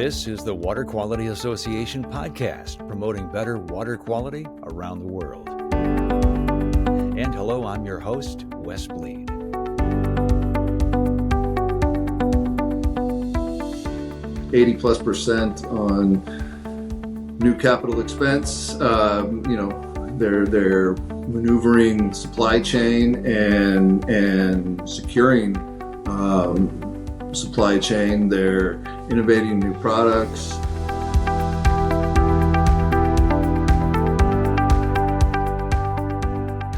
This is the Water Quality Association podcast, promoting better water quality around the world. And hello, I'm your host, Wes Bleed. +80% on new capital expense. They're maneuvering supply chain and securing supply chain. They're innovating new products.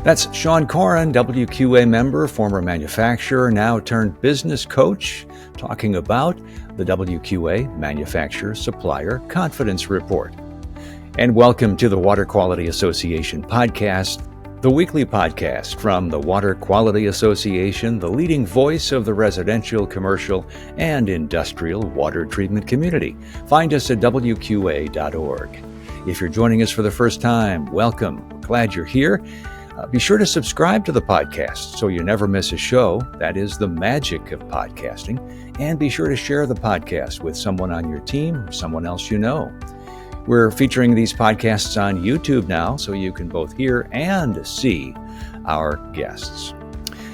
That's Sean Caughron, WQA member, former manufacturer, now turned business coach, talking about the WQA Manufacturer Supplier Confidence Report. And welcome to the Water Quality Association podcast, the weekly podcast from the Water Quality Association, the leading voice of the residential, commercial, and industrial water treatment community. Find us at WQA.org. If you're joining us for the first time, welcome. We're glad you're here. Be sure to subscribe to the podcast so you never miss a show. That is the magic of podcasting. And be sure to share the podcast with someone on your team or someone else you know. We're featuring these podcasts on YouTube now, so you can both hear and see our guests.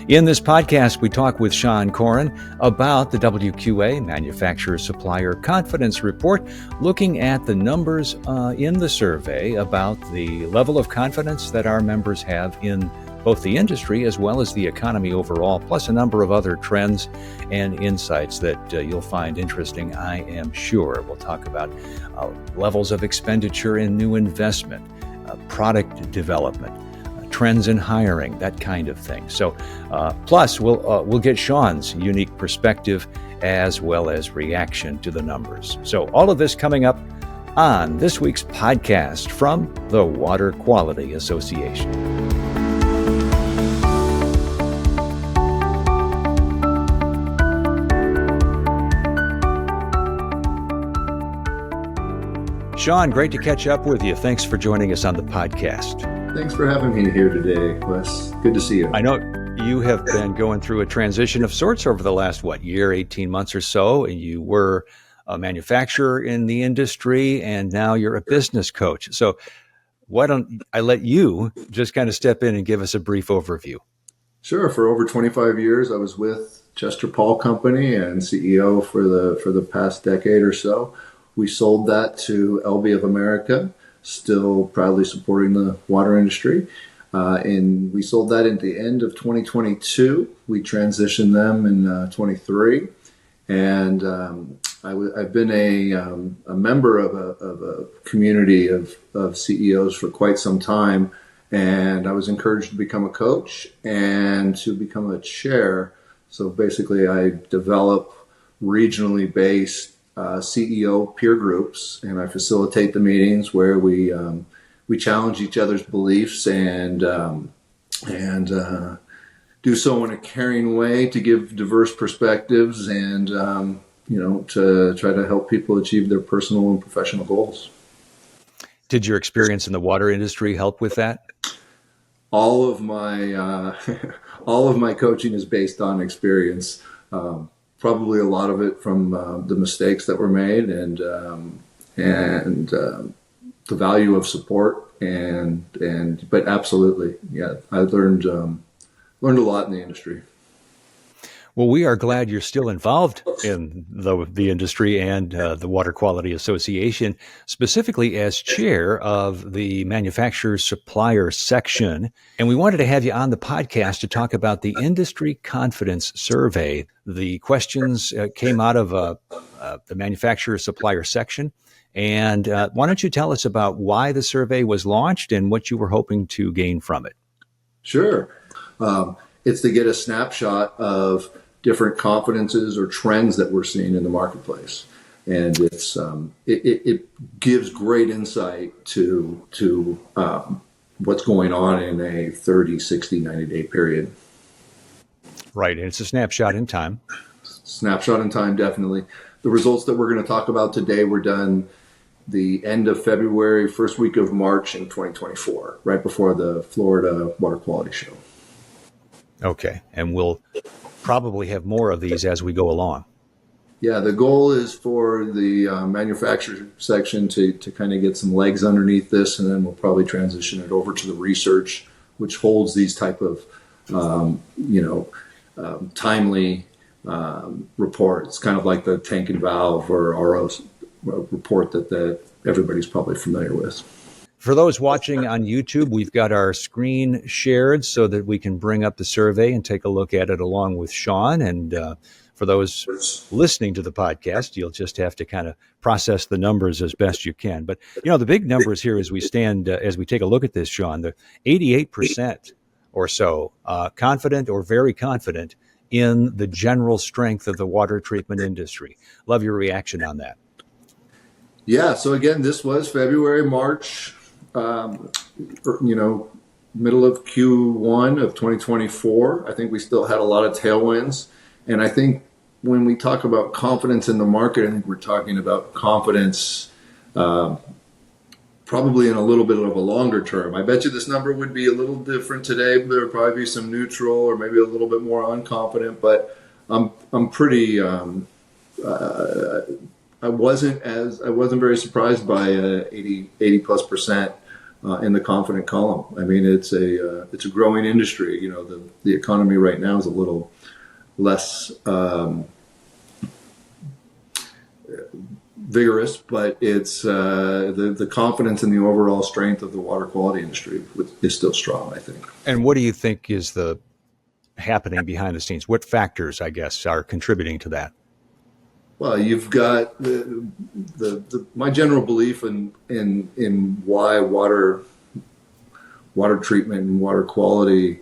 In this podcast, we talk with Sean Caughron about the WQA Manufacturer Supplier Confidence Report, looking at the numbers in the survey about the level of confidence that our members have in both the industry as well as the economy overall, plus a number of other trends and insights that you'll find interesting, I am sure. We'll talk about levels of expenditure in new investment, product development, trends in hiring, that kind of thing. So, plus we'll get Sean's unique perspective as well as reaction to the numbers. So all of this coming up on this week's podcast from the Water Quality Association. Sean, great to catch up with you. Thanks for joining us on the podcast. Thanks for having me here today, Wes. Good to see you. I know you have been going through a transition of sorts over the last, 18 months or so, and you were a manufacturer in the industry, and now you're a business coach. So why don't I let you just kind of step in and give us a brief overview? Sure. For over 25 years, I was with Chester Paul Company and CEO for the past decade or so. We sold that to LB of America, still proudly supporting the water industry. And we sold that at the end of 2022. We transitioned them in 23. And I've been a member of a community of CEOs for quite some time. And I was encouraged to become a coach and to become a chair. So basically, I develop regionally based CEO peer groups, and I facilitate the meetings where we challenge each other's beliefs and do so in a caring way to give diverse perspectives and to try to help people achieve their personal and professional goals. Did your experience in the water industry help with that? All of my coaching is based on experience. Probably a lot of it from the mistakes that were made and the value of support but absolutely, yeah, I learned a lot in the industry. Well, we are glad you're still involved in the industry and the Water Quality Association, specifically as chair of the Manufacturer Supplier section. And we wanted to have you on the podcast to talk about the Industry Confidence Survey. The questions came out of the Manufacturer Supplier section. And why don't you tell us about why the survey was launched and what you were hoping to gain from it? Sure. It's to get a snapshot of different confidences or trends that we're seeing in the marketplace. And it gives great insight to what's going on in a 30, 60, 90-day period. Right. And it's a snapshot in time. Snapshot in time, definitely. The results that we're going to talk about today were done the end of February, first week of March in 2024, right before the Florida Water Quality Show. Okay. And we'll probably have more of these as we go along. Yeah, the goal is for the manufacturer section to kind of get some legs underneath this, and then we'll probably transition it over to the research, which holds these type of, timely reports, kind of like the tank and valve or RO report that everybody's probably familiar with. For those watching on YouTube, we've got our screen shared so that we can bring up the survey and take a look at it along with Sean. And for those listening to the podcast, you'll just have to kind of process the numbers as best you can. But, the big numbers here as we take a look at this, Sean, the 88% or so confident or very confident in the general strength of the water treatment industry. Love your reaction on that. Yeah, so again, this was February, March, middle of Q1 of 2024. I think we still had a lot of tailwinds. And I think when we talk about confidence in the market, I think we're talking about confidence probably in a little bit of a longer term. I bet you this number would be a little different today. There would probably be some neutral or maybe a little bit more unconfident, but I'm pretty I wasn't very surprised by 80 plus percent in the confident column. I mean, it's a growing industry. The economy right now is a little less vigorous, but it's the confidence in the overall strength of the water quality industry is still strong, I think. And what do you think is the happening behind the scenes? What factors, I guess, are contributing to that? Well, you've got my general belief in why water treatment and water quality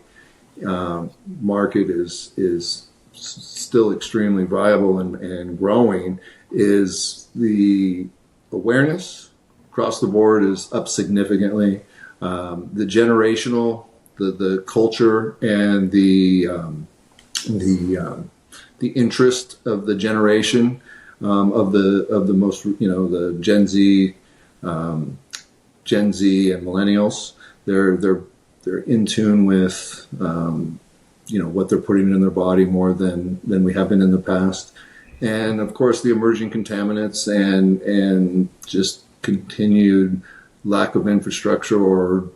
market is still extremely viable and growing is the awareness across the board is up significantly. The generational, the culture, and the interest of the generation of the most, the Gen Z and millennials. They're in tune with what they're putting in their body more than we have been in the past. And of course, the emerging contaminants and just continued lack of infrastructure or,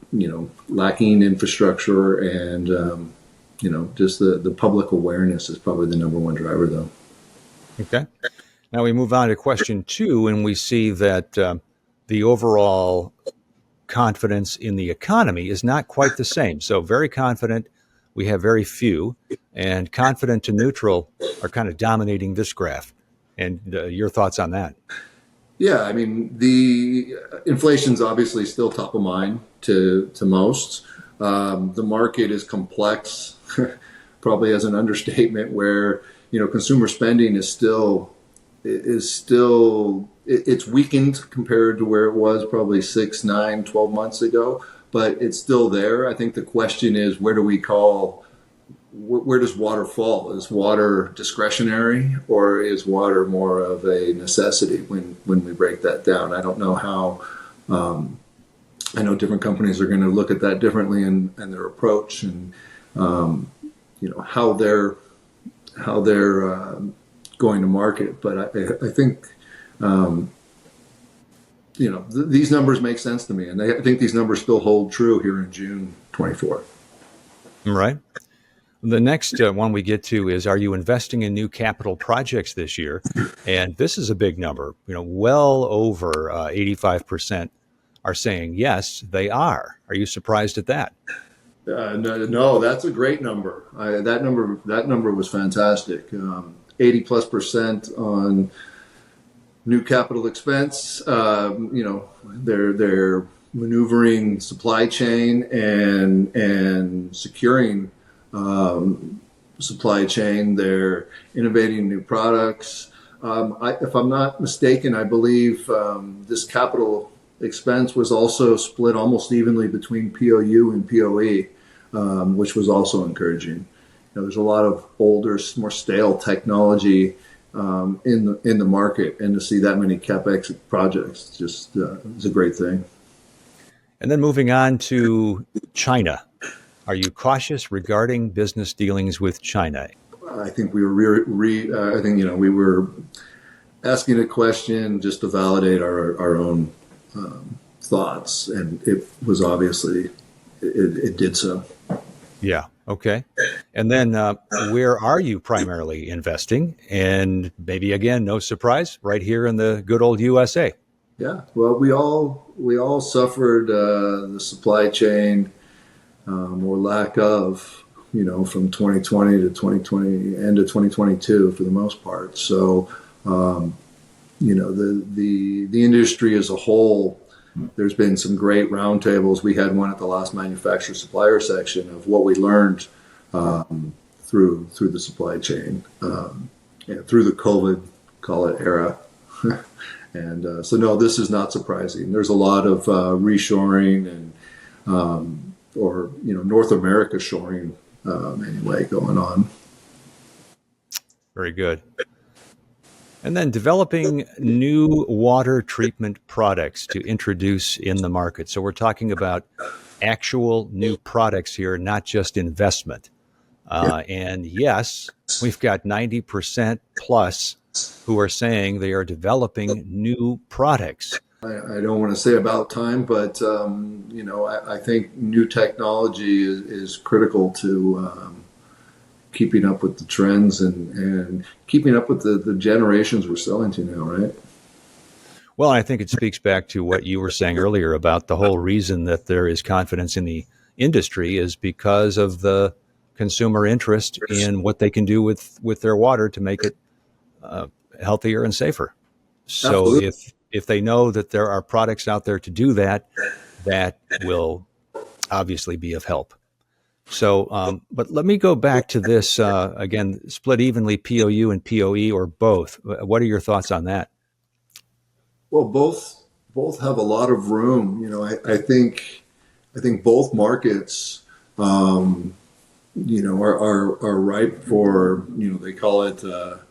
lacking infrastructure and, just the public awareness is probably the number one driver, though. Okay. Now we move on to question 2, and we see that the overall confidence in the economy is not quite the same. So very confident, we have very few, and confident to neutral are kind of dominating this graph. And your thoughts on that? Yeah, I mean, the inflation's obviously still top of mind to most. The market is complex, probably as an understatement, where consumer spending is still it's weakened compared to where it was probably 6, 9, 12 months ago, but it's still there. I think the question is, where does water fall? Is water discretionary, or is water more of a necessity when we break that down? I don't know how. I know different companies are going to look at that differently and their approach and how they're going to market. But I think these numbers make sense to me, and I think these numbers still hold true here in June 24. Right. The next one we get to is, are you investing in new capital projects this year? And this is a big number. Well over 85% are saying yes, they are. Are you surprised at that? No, that's a great number. That number was fantastic. 80 plus percent on new capital expense. They're maneuvering supply chain and securing supply chain. They're innovating new products. If I'm not mistaken, I believe this capital expense was also split almost evenly between POU and POE, which was also encouraging. There's a lot of older, more stale technology in the market, and to see that many CapEx projects just is a great thing. And then moving on to China. Are you cautious regarding business dealings with China? I think we were we were asking a question just to validate our own thoughts, and it was obviously it did so. Yeah. Okay. And then where are you primarily investing? And maybe again, no surprise, right here in the good old USA. Yeah. Well, we all suffered the supply chain or lack of, from 2020 to 2020, end of 2022 for the most part. So, the industry as a whole, there's been some great roundtables. We had one at the last manufacturer supplier section of what we learned through the supply chain, through the COVID, call it, era. And so, no, this is not surprising. There's a lot of reshoring and North America shoring anyway going on. Very good. And then developing new water treatment products to introduce in the market. So we're talking about actual new products here, not just investment. And yes, we've got 90% plus who are saying they are developing new products. I don't want to say about time, but I think new technology is critical to keeping up with the trends and keeping up with the generations we're selling to now, right? Well, I think it speaks back to what you were saying earlier about the whole reason that there is confidence in the industry is because of the consumer interest in what they can do with their water to make it healthier and safer. So Absolutely. if they know that there are products out there to do that, that will obviously be of help. So, but let me go back to this again, split evenly POU and POE or both. What are your thoughts on that? Well, both have a lot of room. I think both markets, are ripe for, they call it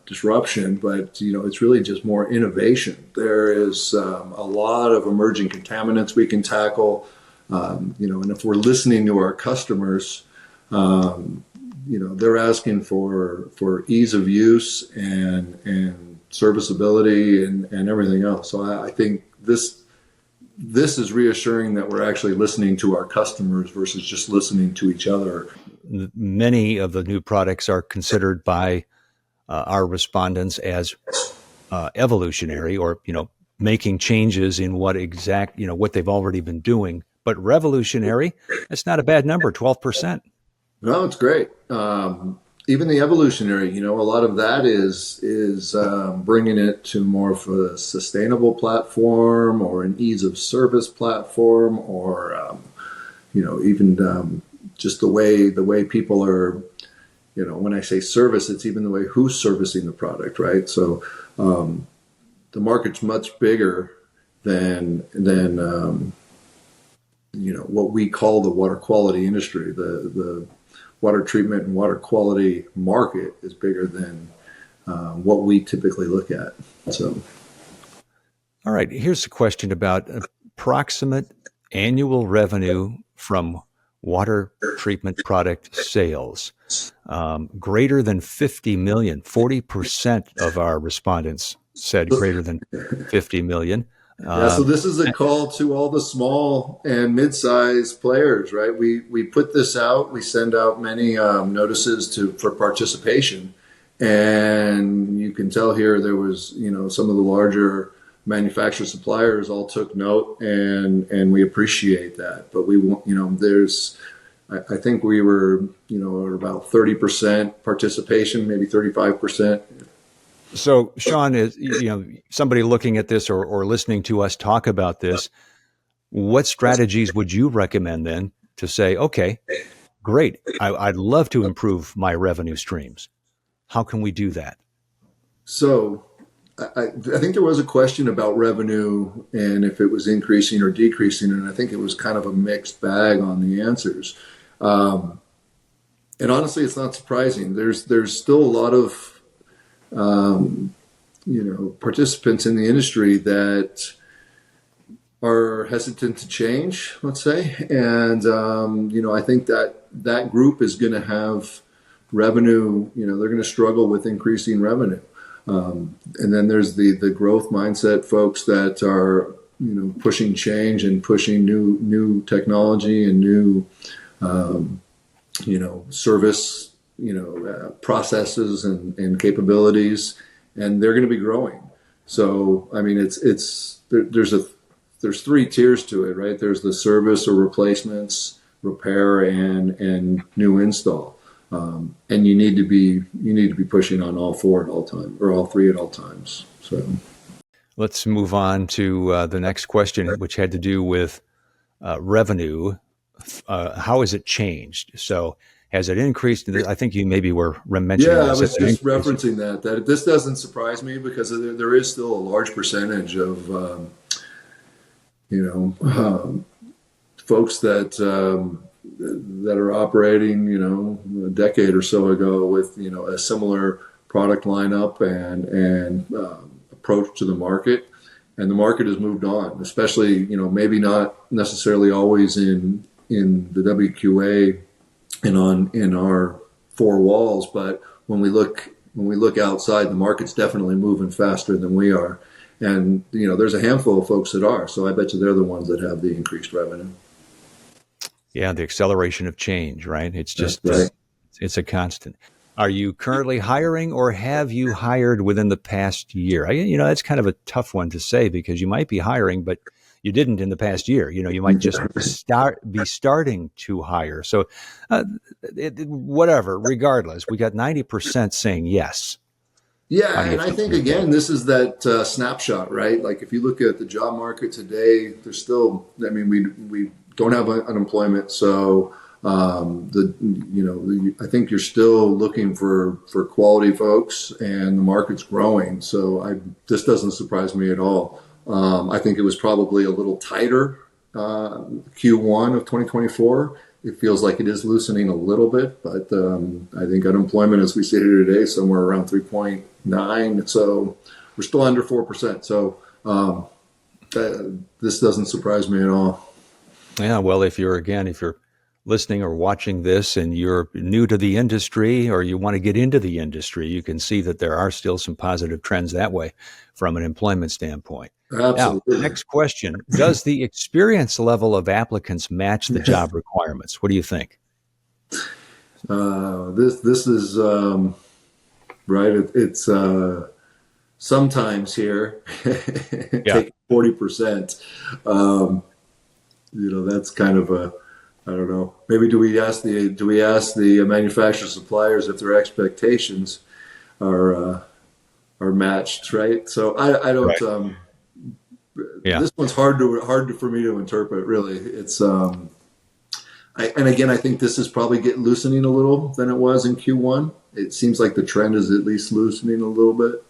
disruption, but it's really just more innovation. There is a lot of emerging contaminants we can tackle, and if we're listening to our customers, they're asking for ease of use and serviceability and everything else. So I think this is reassuring that we're actually listening to our customers versus just listening to each other. Many of the new products are considered by our respondents as evolutionary, or making changes in what they've already been doing. But revolutionary, that's not a bad number, 12%. No, it's great. Even the evolutionary, a lot of that is bringing it to more of a sustainable platform or an ease of service platform, or even just the way people are. When I say service, it's even the way who's servicing the product, right? So the market's much bigger than what we call the water quality industry. The water treatment and water quality market is bigger than what we typically look at. So, all right, here's a question about approximate annual revenue from water treatment product sales. Greater than 50 million. 40% of our respondents said greater than 50 million. So this is a call to all the small and mid-sized players, right? We put this out. We send out many notices for participation, and you can tell here there was, some of the larger manufacturer suppliers all took note, and we appreciate that. But we want, I think we were, at about 30% participation, maybe 35%. So, Sean, is somebody looking at this or listening to us talk about this, what strategies would you recommend then to say, okay, great, I'd love to improve my revenue streams. How can we do that? So I think there was a question about revenue and if it was increasing or decreasing, and I think it was kind of a mixed bag on the answers. And honestly, it's not surprising. There's still a lot of participants in the industry that are hesitant to change, let's say. And, I think that group is going to have revenue, they're going to struggle with increasing revenue. And then there's the growth mindset folks that are, pushing change and pushing new technology and new, service, processes and capabilities, and they're going to be growing. So, I mean, there's three tiers to it, right? There's the service or replacements, repair, and new install. And you need to be pushing on all four at all times, or all three at all times. So let's move on to the next question, which had to do with revenue. How has it changed? So has it increased? I think you maybe were mentioning. Yeah, I was just referencing that this doesn't surprise me, because there is still a large percentage of folks that are operating, a decade or so ago with, a similar product lineup and approach to the market. And the market has moved on, especially, maybe not necessarily always in the WQA and in our four walls, but when we look outside, the market's definitely moving faster than we are. And, there's a handful of folks that are. So I bet you they're the ones that have the increased revenue. Yeah, the acceleration of change, right? It's just, right. It's a constant. Are you currently hiring, or have you hired within the past year? That's kind of a tough one to say, because you might be hiring, but you didn't in the past year. You might just be starting to hire. So whatever, regardless, we got 90% saying yes. Yeah, and I think, again, this is that snapshot, right? Like, if you look at the job market today, there's still, we don't have unemployment. So I think you're still looking for quality folks, and the market's growing. So this doesn't surprise me at all. I think it was probably a little tighter Q1 of 2024. It feels like it is loosening a little bit, but I think unemployment, as we sit here today, is somewhere around 3.9. So we're still under 4%. So this doesn't surprise me at all. Yeah, well, if you're listening or watching this and you're new to the industry, or you want to get into the industry, you can see that there are still some positive trends that way from an employment standpoint. Absolutely. Now, next question. Does the experience level of applicants match the job requirements? What do you think? This is right. It's sometimes here, take 40%. That's kind of I don't know. Maybe do we ask the manufacturer suppliers if their expectations are matched, right? So I don't. Right. This one's hard for me to interpret. Really, it's and again, I think this is probably loosening a little than it was in Q1. It seems like the trend is at least loosening a little bit.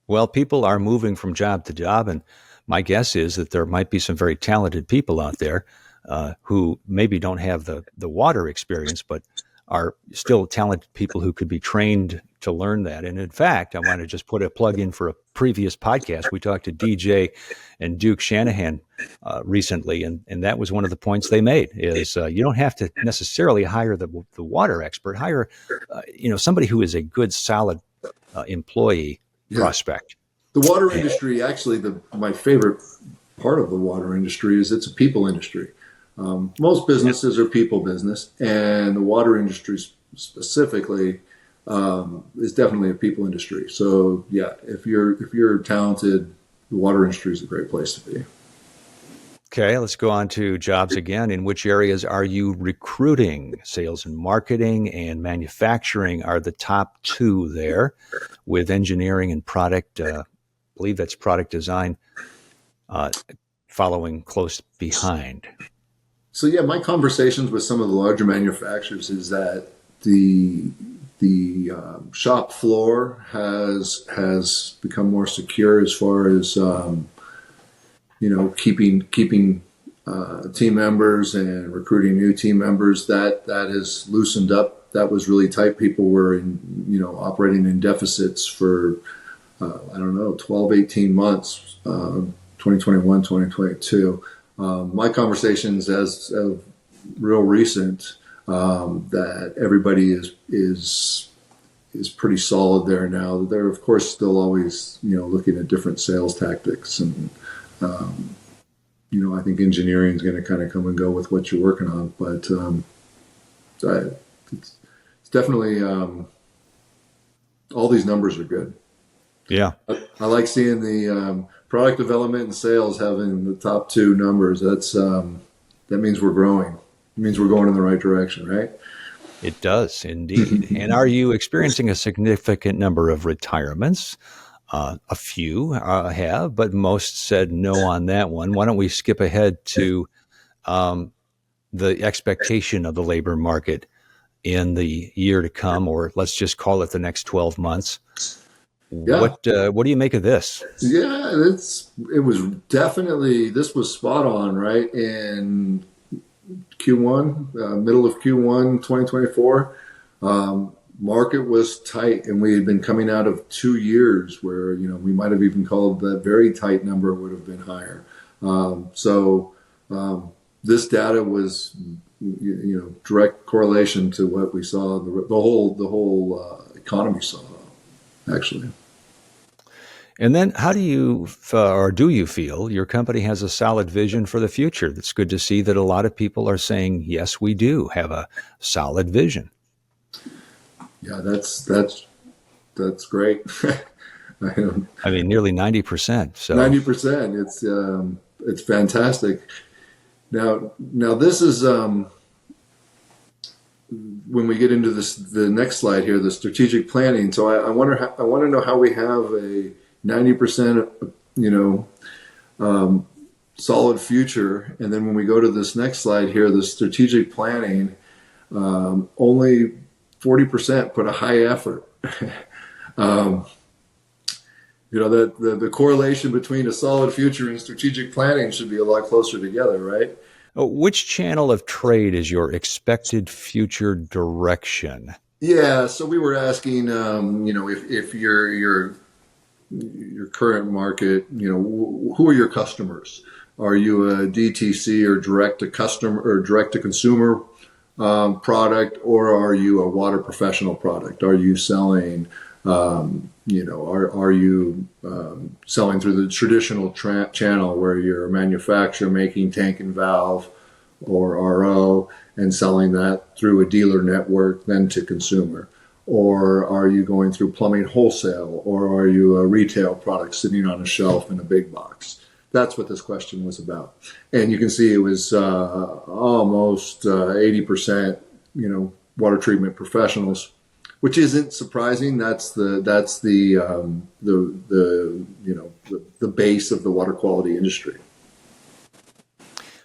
Well, people are moving from job to job, and my guess is that there might be some very talented people out there who maybe don't have the water experience, but are still talented people who could be trained to learn that. And in fact, I want to just put a plug in for a previous podcast. We talked to DJ and Duke Shanahan recently, and that was one of the points they made is you don't have to necessarily hire the water expert. Hire somebody who is a good, solid employee prospect. The water industry, actually, my favorite part of the water industry is it's a people industry. Most businesses are people business, and the water industry specifically is definitely a people industry. So yeah, if you're talented, the water industry is a great place to be. Okay, let's go on to jobs again. In which areas are you recruiting? Sales and marketing and manufacturing are the top two there, with engineering and product, I believe that's product design, following close behind. So yeah, my conversations with some of the larger manufacturers is that the shop floor has become more secure as far as keeping team members and recruiting new team members. That has loosened up. That was really tight. People were operating in deficits for 12, 18 months, 2021, 2022. My conversations as of real recent that everybody is pretty solid there now. They're of course still always looking at different sales tactics, and I think engineering is going to kind of come and go with what you're working on, but it's definitely all these numbers are good. Yeah, I like seeing the product development and sales having the top two numbers. That means we're growing. It means we're going in the right direction, right? it does indeed. And are you experiencing a significant number of retirements? A few have, but most said no on that one. Why don't we skip ahead to the expectation of the labor market in the year to come, or let's just call it the next 12 months? Yeah. What do you make of this? Yeah, it was definitely, this was spot on, right? In Q1, middle of Q1 2024, market was tight, and we had been coming out of 2 years where we might have even called that very tight number would have been higher. So this data was direct correlation to what we saw the whole economy saw, actually. And then how do you, or do you feel your company has a solid vision for the future? It's good to see that a lot of people are saying, yes, we do have a solid vision. Yeah, that's great. I mean, nearly 90%. So 90%. It's fantastic. Now this is when we get into the next slide here, the strategic planning. So I want to know how we have a 90% solid future, and then when we go to this next slide here, the strategic planning, only 40% put a high effort. The correlation between a solid future and strategic planning should be a lot closer together, right? Which channel of trade is your expected future direction? Yeah, so we were asking, if your current market, who are your customers? Are you a DTC or direct to customer or direct to consumer product, or are you a water professional product? Are you selling, are you selling through the traditional channel where you're a manufacturer making tank and valve or RO and selling that through a dealer network then to consumer? Or are you going through plumbing wholesale, or are you a retail product sitting on a shelf in a big box? That's what this question was about. And you can see it was almost 80%, water treatment professionals, which isn't surprising. That's the base of the water quality industry.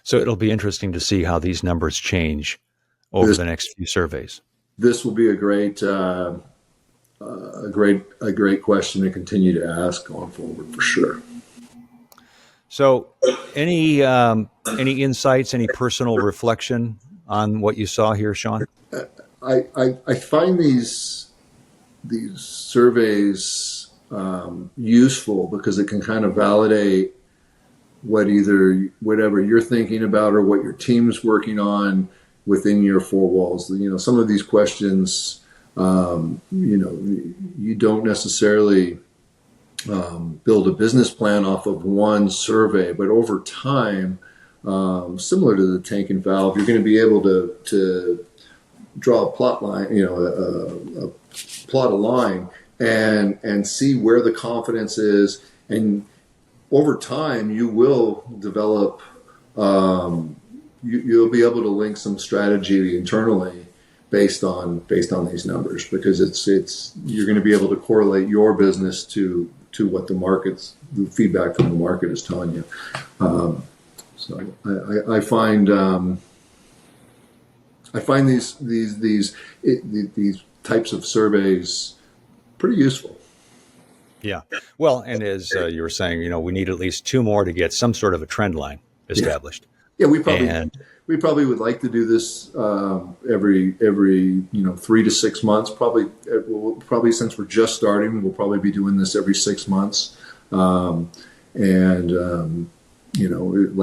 So it'll be interesting to see how these numbers change over the next few surveys. This will be a great question to continue to ask going forward, for sure. So, any insights, any personal reflection on what you saw here, Sean? I find these surveys useful because it can kind of validate whatever you're thinking about or what your team's working on within your four walls. Some of these questions, you don't necessarily build a business plan off of one survey, but over time, similar to the tank and valve, you're going to be able to draw a plot line, plot a line and see where the confidence is. And over time, you will develop, you'll be able to link some strategy internally based on these numbers, because you're going to be able to correlate your business to what the feedback from the market is telling you. So I find these types of surveys pretty useful. Yeah. Well, and as you were saying, we need at least two more to get some sort of a trend line established. Yeah, we probably would like to do this every 3 to 6 months. Probably since we're just starting, we'll probably be doing this every 6 months. Like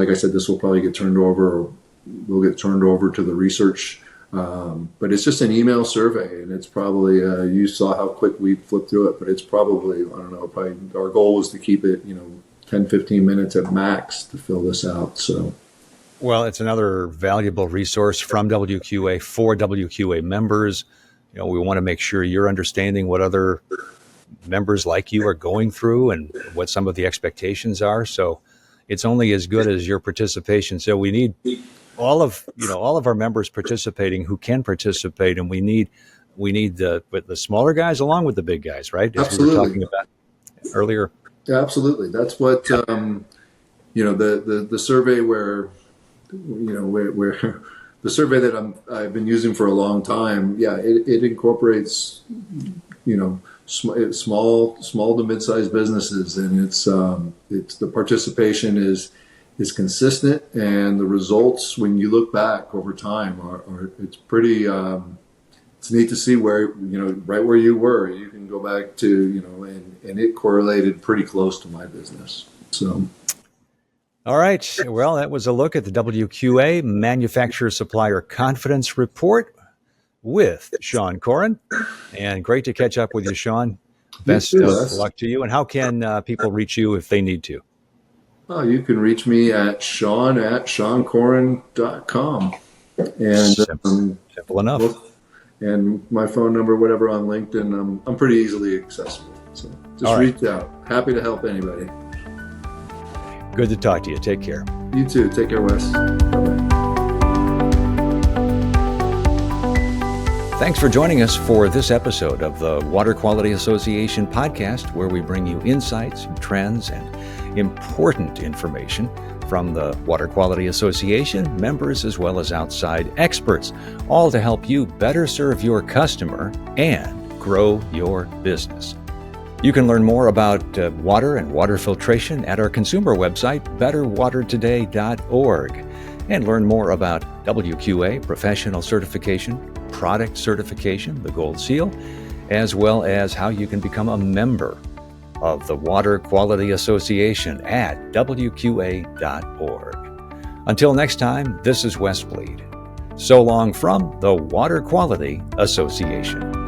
I said, this will probably get turned over. We'll get turned over to the research But it's just an email survey, and it's probably, you saw how quick we flipped through it, but it's probably, I don't know, probably our goal was to keep it, 10, 15 minutes at max to fill this out. So, well, it's another valuable resource from WQA for WQA members. We want to make sure you're understanding what other members like you are going through and what some of the expectations are. So it's only as good as your participation. So we need all of our members participating who can participate, and we need the smaller guys along with the big guys, right? As absolutely. we were talking about earlier. Yeah, absolutely. That's what the survey where the survey that I've been using for a long time. Yeah, it incorporates small to mid-sized businesses, and it's the participation is consistent, and the results when you look back over time are it's pretty. It's neat to see where right where you were. You can go back to and it correlated pretty close to my business. So. All right. Well, that was a look at the WQA Manufacturer Supplier Confidence Report with Sean Caughron. And great to catch up with you, Sean. Best of luck to you. And how can people reach you if they need to? Oh, you can reach me at sean@seancaughron.com. And simple enough. And my phone number, whatever, on LinkedIn, I'm pretty easily accessible. So just reach out. Happy to help anybody. Good to talk to you. Take care. You too. Take care, Wes. Bye-bye. Thanks for joining us for this episode of the Water Quality Association podcast, where we bring you insights, trends, and important information from the Water Quality Association, members, as well as outside experts, all to help you better serve your customer and grow your business. You can learn more about water and water filtration at our consumer website, betterwatertoday.org, and learn more about WQA professional certification, product certification, the Gold Seal, as well as how you can become a member of the Water Quality Association at WQA.org. Until next time, this is Wes Bleed. So long from the Water Quality Association.